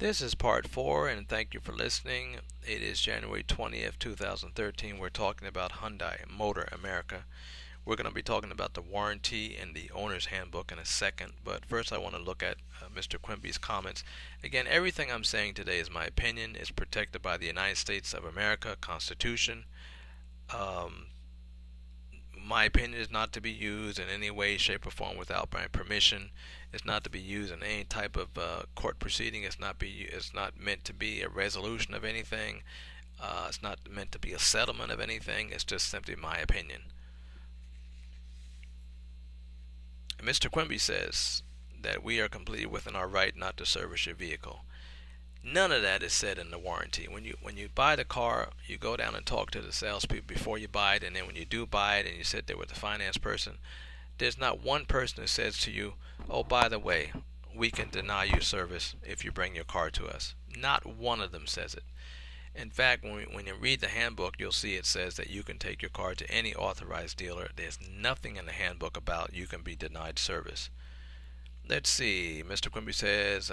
This is part 4, and thank you for listening. It is January 20th, 2013. We're talking about Hyundai Motor America. We're going to be talking about the warranty and the owner's handbook in a second, but first I want to look at Mr. Quimby's comments. Again, everything I'm saying today is my opinion. It's protected by the United States of America Constitution. My opinion is not to be used in any way, shape, or form without my permission. It's not to be used in any type of court proceeding. It's not meant to be a resolution of anything. It's not meant to be a settlement of anything. It's just simply my opinion. Mr. Quimby says that we are completely within our right not to service your vehicle. None of that is said in the warranty. When you buy the car, you go down and talk to the salespeople before you buy it, and then when you do buy it and you sit there with the finance person, there's not one person that says to you, "Oh, by the way, we can deny you service if you bring your car to us." Not one of them says it. In fact, when you read the handbook, you'll see it says that you can take your car to any authorized dealer. There's nothing in the handbook about you can be denied service. Let's see. Mr. Quimby says,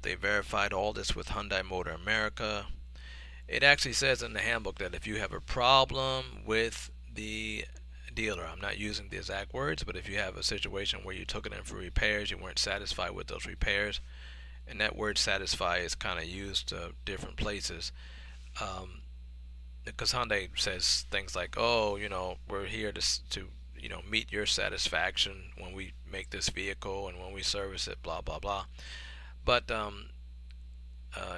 they verified all this with Hyundai Motor America. It actually says in the handbook that if you have a problem with the dealer, I'm not using the exact words, but if you have a situation where you took it in for repairs, you weren't satisfied with those repairs, and that word satisfy is kind of used different places, because Hyundai says things like, "Oh, we're here to meet your satisfaction when we make this vehicle and when we service it, blah blah blah." But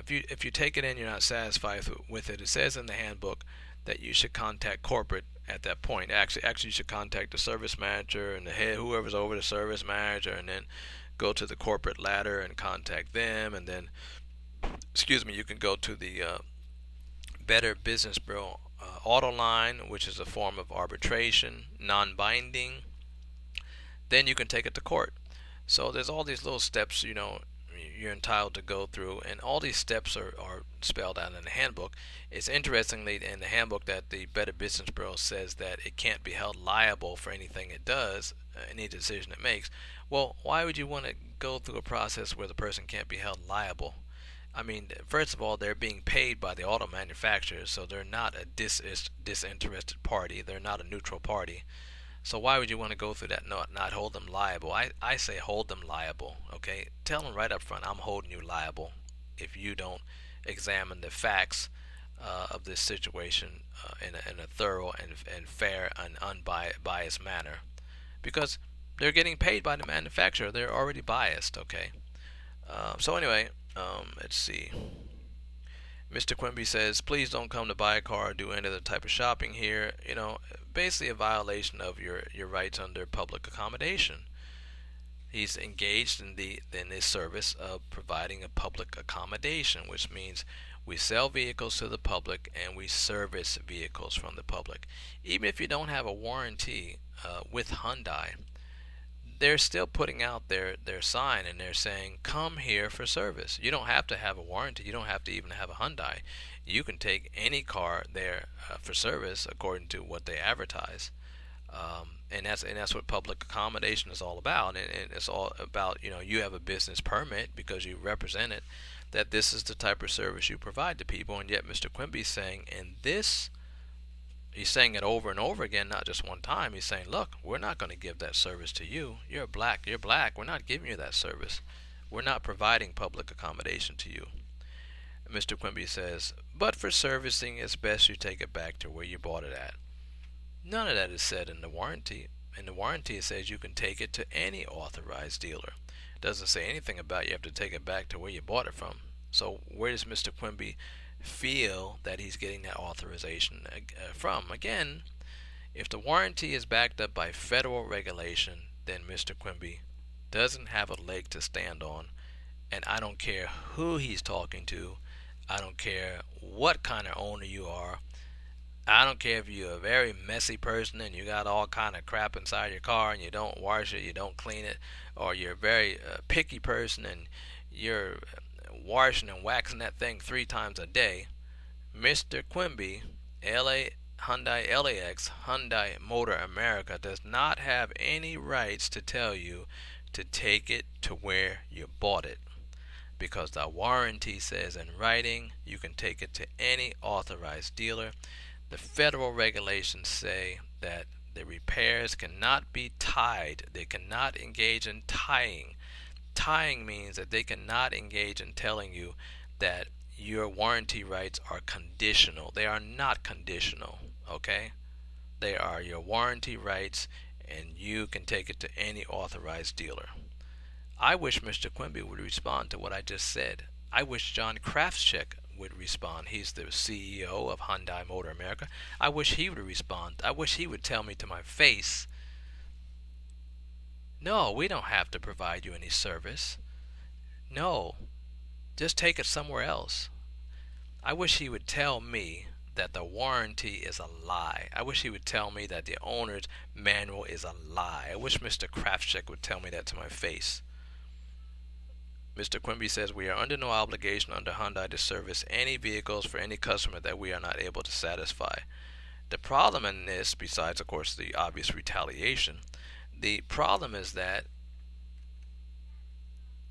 if you take it in, you're not satisfied with it. It says in the handbook that you should contact corporate at that point. Actually, you should contact the service manager and the head, whoever's over the service manager, and then go to the corporate ladder and contact them. And then, you can go to the Better Business Bureau Autoline, which is a form of arbitration, non-binding. Then you can take it to court. So there's all these little steps, you're entitled to go through, and all these steps are spelled out in the handbook. It's interestingly in the handbook that the Better Business Bureau says that it can't be held liable for anything it does, any decision it makes. Well, why would you want to go through a process where the person can't be held liable? I mean, first of all, they're being paid by the auto manufacturers, so they're not a disinterested party. They're not a neutral party. So why would you want to go through that? Not hold them liable. I say hold them liable. Okay, tell them right up front, I'm holding you liable if you don't examine the facts of this situation in a thorough and fair and unbiased manner, because they're getting paid by the manufacturer. They're already biased. Okay. So anyway, let's see. Mr. Quimby says, "Please don't come to buy a car or do any other type of shopping here." Basically a violation of your rights under public accommodation. He's engaged in this service of providing a public accommodation, which means we sell vehicles to the public and we service vehicles from the public. Even if you don't have a warranty with Hyundai, they're still putting out their sign, and they're saying, "Come here for service." You don't have to have a warranty. You don't have to even have a Hyundai. You can take any car there for service according to what they advertise, and that's what public accommodation is all about. And it's all about, you have a business permit because you represent it, that this is the type of service you provide to people. And yet Mr. Quimby's saying he's saying it over and over again, not just one time. He's saying, "Look, we're not going to give that service to you. You're black. We're not giving you that service. We're not providing public accommodation to you." Mr. Quimby says, "But for servicing, it's best you take it back to where you bought it at." None of that is said in the warranty. In the warranty, it says you can take it to any authorized dealer. It doesn't say anything about you have to take it back to where you bought it from. So where does Mr. Quimby feel that he's getting that authorization from? Again, if the warranty is backed up by federal regulation, then Mr. Quimby doesn't have a leg to stand on. And I don't care who he's talking to. I don't care what kind of owner you are. I don't care if you're a very messy person and you got all kind of crap inside your car and you don't wash it, you don't clean it, or you're a very picky person and you're washing and waxing that thing 3 times a day. Mr. Quimby, Hyundai LAX, Hyundai Motor America, does not have any rights to tell you to take it to where you bought it, because the warranty says in writing you can take it to any authorized dealer. The federal regulations say that the repairs cannot be tied. They cannot engage in tying. Tying means that they cannot engage in telling you that your warranty rights are conditional. They are not conditional, okay? They are your warranty rights, and you can take it to any authorized dealer. I wish Mr. Quimby would respond to what I just said. I wish John Krafcik would respond. He's the CEO of Hyundai Motor America. I wish he would respond. I wish he would tell me to my face, no, we don't have to provide you any service. No, just take it somewhere else. I wish he would tell me that the warranty is a lie. I wish he would tell me that the owner's manual is a lie. I wish Mr. Krafcik would tell me that to my face. Mr. Quimby says, we are under no obligation under Hyundai to service any vehicles for any customer that we are not able to satisfy. The problem in this, besides of course the obvious retaliation, the problem is that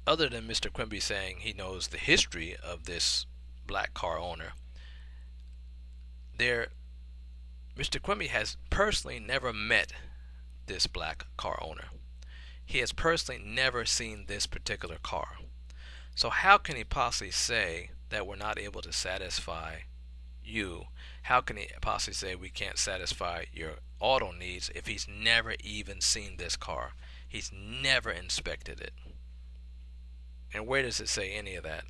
other than Mr. Quimby saying he knows the history of this black car owner, Mr. Quimby has personally never met this black car owner. He has personally never seen this particular car. So how can he possibly say that we're not able to satisfy you? How can he possibly say we can't satisfy your auto needs if he's never even seen this car? He's never inspected it. And where does it say any of that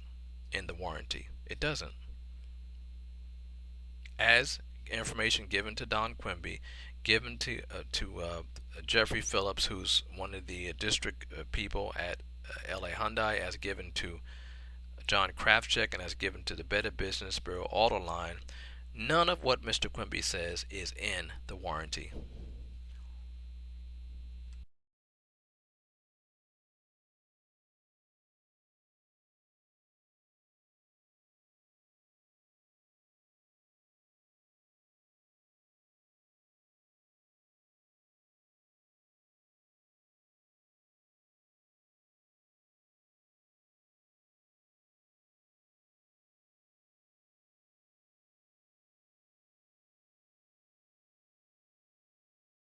in the warranty? It doesn't. As information given to Don Quimby, given to Jeffrey Phillips, who's one of the district people at LA Hyundai, as given to John Krafcik, and as given to the Better Business Bureau Autoline, none of what Mr. Quimby says is in the warranty.